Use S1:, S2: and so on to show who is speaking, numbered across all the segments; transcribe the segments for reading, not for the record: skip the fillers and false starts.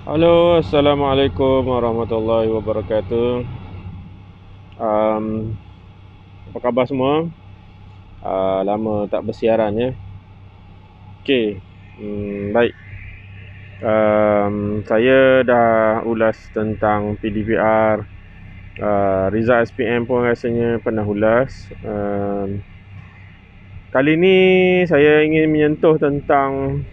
S1: Halo, Assalamualaikum warahmatullahi wabarakatuh. Um, Apa khabar semua? Lama tak bersiaran ya. Okey, baik. Saya dah ulas tentang PDPR. Rizal SPM pun rasanya pernah ulas. Kali ni saya ingin menyentuh tentang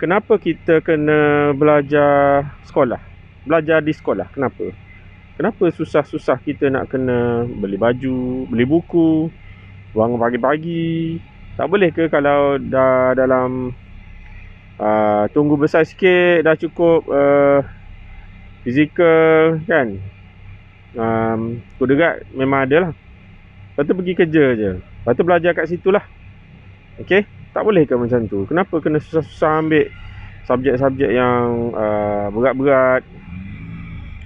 S1: kenapa kita kena belajar sekolah. Belajar di sekolah, kenapa? Kenapa susah-susah kita nak kena beli baju, beli buku, bangun pagi-pagi? Tak boleh ke kalau dah dalam tunggu besar sikit dah cukup fizikal kan? Kuderat memang ada lah. Lepas tu pergi kerja je. Lepas tu belajar kat situ lah. Okay? Tak boleh ke macam tu? Kenapa kena susah-susah ambil subjek-subjek yang berat-berat?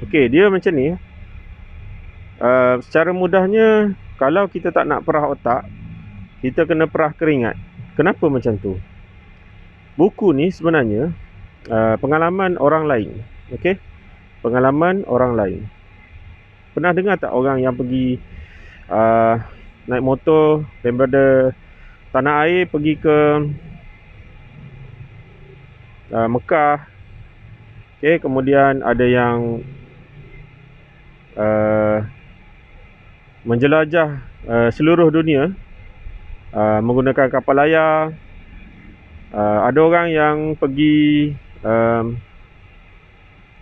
S1: Okay, dia macam ni. Secara mudahnya, kalau kita tak nak perah otak, kita kena perah keringat. Kenapa macam tu? Buku ni sebenarnya pengalaman orang lain. Okey? Pengalaman orang lain. Pernah dengar tak orang yang pergi naik motor daripada tanah air pergi ke Mekah? Okey, kemudian ada yang menjelajah seluruh dunia menggunakan kapal layar. Ada orang yang pergi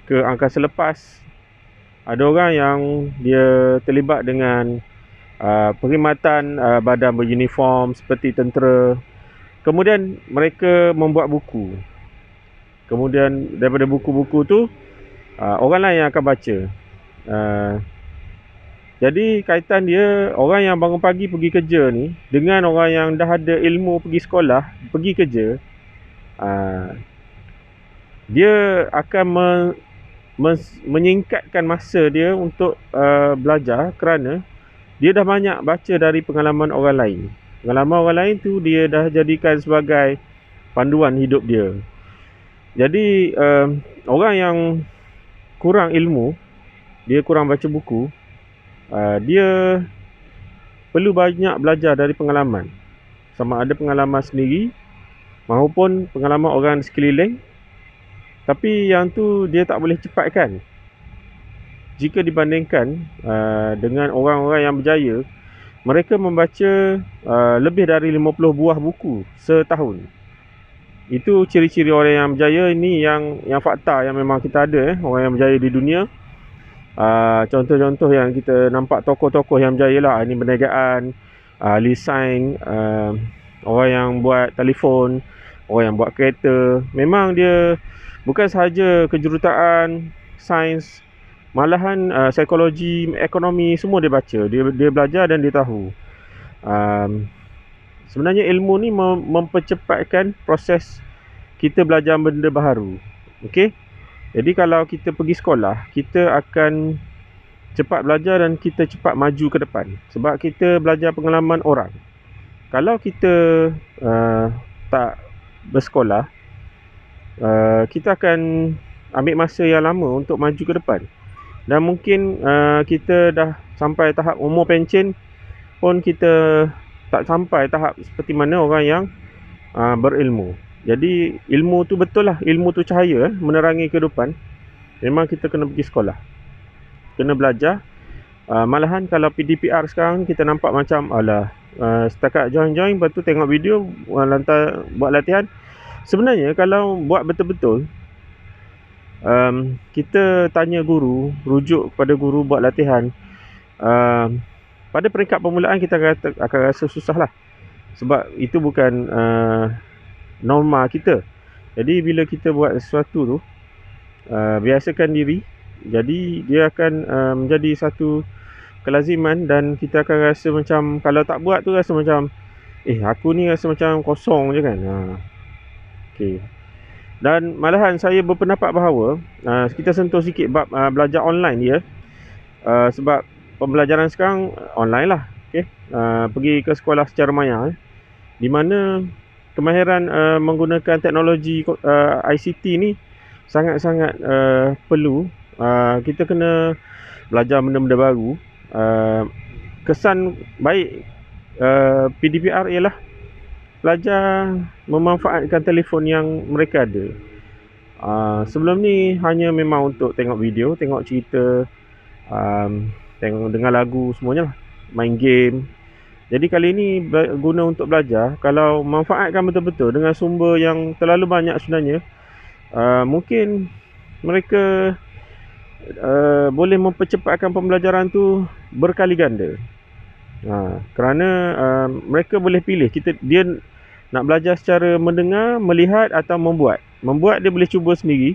S1: ke angkasa lepas. Ada orang yang dia terlibat dengan perkhidmatan badan beruniform seperti tentera. Kemudian mereka membuat buku. Kemudian daripada buku-buku tu orang lain yang akan baca. Jadi kaitan dia, orang yang bangun pagi pergi kerja ni dengan orang yang dah ada ilmu pergi sekolah, pergi kerja, dia akan menyingkatkan masa dia untuk belajar kerana dia dah banyak baca dari pengalaman orang lain. Pengalaman orang lain tu dia dah jadikan sebagai panduan hidup dia. Jadi orang yang kurang ilmu, dia kurang baca buku, dia perlu banyak belajar dari pengalaman. Sama ada pengalaman sendiri maupun pengalaman orang sekeliling. Tapi yang tu dia tak boleh cepatkan jika dibandingkan dengan orang-orang yang berjaya. Mereka membaca lebih dari 50 buah buku setahun. Itu ciri-ciri orang yang berjaya. Ini yang fakta yang memang kita ada orang yang berjaya di dunia. Contoh-contoh yang kita nampak tokoh-tokoh yang berjaya lah. Ini perniagaan, Lee Seng, orang yang buat telefon, orang yang buat kereta. Memang dia bukan sahaja kejuruteraan, sains, malahan psikologi, ekonomi, semua dia baca. Dia belajar dan dia tahu. Sebenarnya ilmu ni mempercepatkan proses kita belajar benda baharu. Okey? Jadi kalau kita pergi sekolah, kita akan cepat belajar dan kita cepat maju ke depan. Sebab kita belajar pengalaman orang. Kalau kita tak bersekolah, kita akan ambil masa yang lama untuk maju ke depan. Dan mungkin kita dah sampai tahap umur pencen pun kita tak sampai tahap seperti mana orang yang berilmu. Jadi ilmu tu betul lah, ilmu tu cahaya menerangi kehidupan. Memang kita kena pergi sekolah, kena belajar. Malahan kalau PDPR sekarang kita nampak macam setakat join-join, lepas tu tengok video, lantar buat latihan. Sebenarnya kalau buat betul-betul, kita tanya guru, rujuk kepada guru buat latihan, pada peringkat permulaan kita akan rasa susah lah. Sebab itu bukan norma kita. Jadi bila kita buat sesuatu tu, biasakan diri, jadi dia akan menjadi satu kelaziman. Dan kita akan rasa macam, kalau tak buat tu rasa macam aku ni rasa macam kosong je kan. Okay. Dan malahan saya berpendapat bahawa kita sentuh sikit bab belajar online dia. Sebab pembelajaran sekarang online lah. Okay. Pergi ke sekolah secara maya, di mana kemahiran menggunakan teknologi ICT ni sangat-sangat perlu. Kita kena belajar benda-benda baru. Kesan baik PDPR ialah pelajar memanfaatkan telefon yang mereka ada. Sebelum ni hanya memang untuk tengok video, tengok cerita, tengok dengar lagu, semuanya lah, main game. Jadi kali ni guna untuk belajar. Kalau manfaatkan betul-betul dengan sumber yang terlalu banyak sebenarnya, mungkin mereka boleh mempercepatkan pembelajaran tu berkali ganda. Kerana mereka boleh pilih, dia nak belajar secara mendengar, melihat atau membuat. Membuat dia boleh cuba sendiri.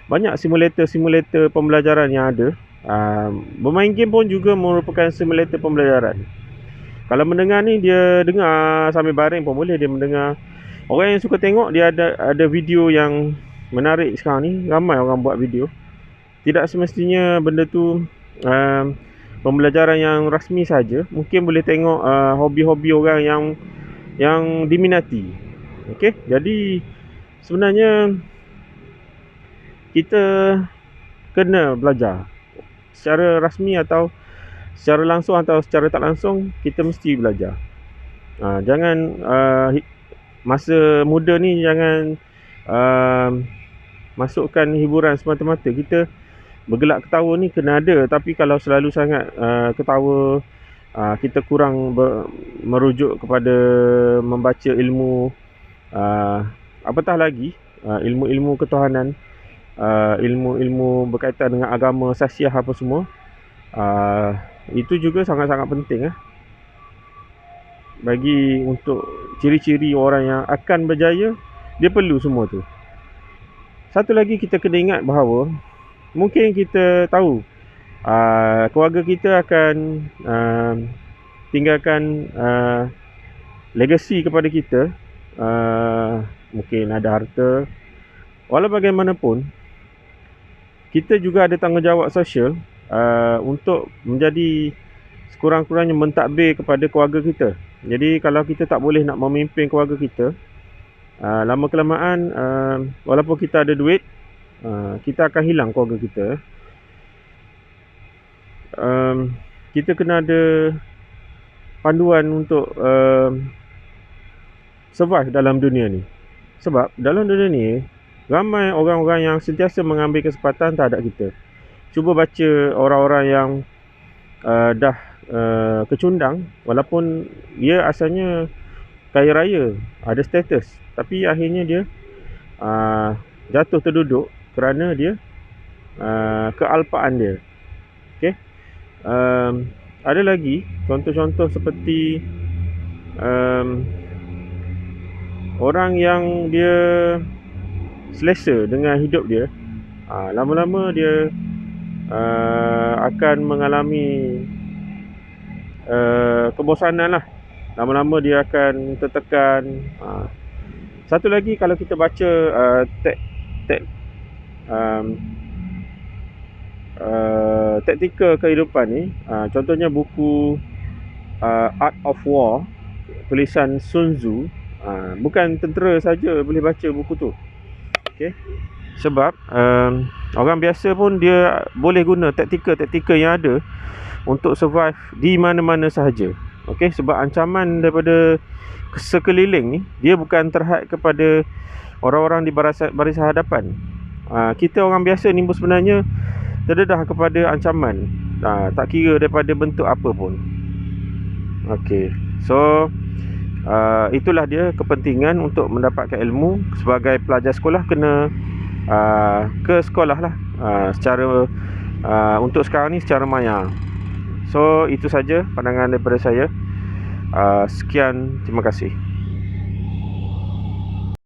S1: Banyak simulator pembelajaran yang ada. Bermain game pun juga merupakan simulator pembelajaran. Kalau mendengar ni, dia dengar sambil baring pun boleh dia mendengar. Orang yang suka tengok, dia ada video yang menarik sekarang ni. Ramai orang buat video. Tidak semestinya benda tu pembelajaran yang rasmi saja. Mungkin boleh tengok hobi-hobi orang yang diminati. Okey, jadi sebenarnya kita kena belajar secara rasmi atau secara langsung atau secara tak langsung, kita mesti belajar. Jangan masa muda ni jangan masukkan hiburan semata-mata. Kita bergelak ketawa ni kena ada, tapi kalau selalu sangat ketawa, kita kurang merujuk kepada membaca ilmu, apatah lagi ilmu-ilmu ketuhanan, ilmu-ilmu berkaitan dengan agama, sasiah apa semua. Itu juga sangat-sangat penting bagi untuk ciri-ciri orang yang akan berjaya. Dia perlu semua tu. Satu lagi, kita kena ingat bahawa mungkin kita tahu keluarga kita akan tinggalkan legasi kepada kita. Mungkin ada harta. Walau bagaimanapun, kita juga ada tanggungjawab sosial untuk menjadi sekurang-kurangnya mentadbir kepada keluarga kita. Jadi kalau kita tak boleh nak memimpin keluarga kita, lama kelamaan walaupun kita ada duit, kita akan hilang keluarga kita. Kita kena ada panduan untuk survive dalam dunia ni. Sebab dalam dunia ni ramai orang-orang yang sentiasa mengambil kesempatan terhadap kita. Cuba baca orang-orang yang dah kecundang, walaupun dia asalnya kaya raya, ada status, tapi akhirnya dia jatuh terduduk kerana dia kealpaan dia. Okey. Ada lagi contoh-contoh seperti orang yang dia selesa dengan hidup dia, lama-lama dia akan mengalami kebosanan lah. Lama-lama dia akan tertekan. Satu lagi, kalau kita baca taktikal kehidupan ni, contohnya buku Art of War, tulisan Sun Tzu. Bukan tentera saja boleh baca buku tu. Okey. Sebab orang biasa pun dia boleh guna taktikal yang ada untuk survive di mana-mana sahaja. Okey, sebab ancaman daripada sekeliling ni, dia bukan terhad kepada orang-orang di barisan hadapan. Kita orang biasa ni pun sebenarnya terdedah kepada ancaman, tak kira daripada bentuk apa pun. Okey. So itulah dia kepentingan untuk mendapatkan ilmu. Sebagai pelajar sekolah, kena ke sekolah lah, secara untuk sekarang ni secara maya. So itu saja pandangan daripada saya. Sekian, terima kasih.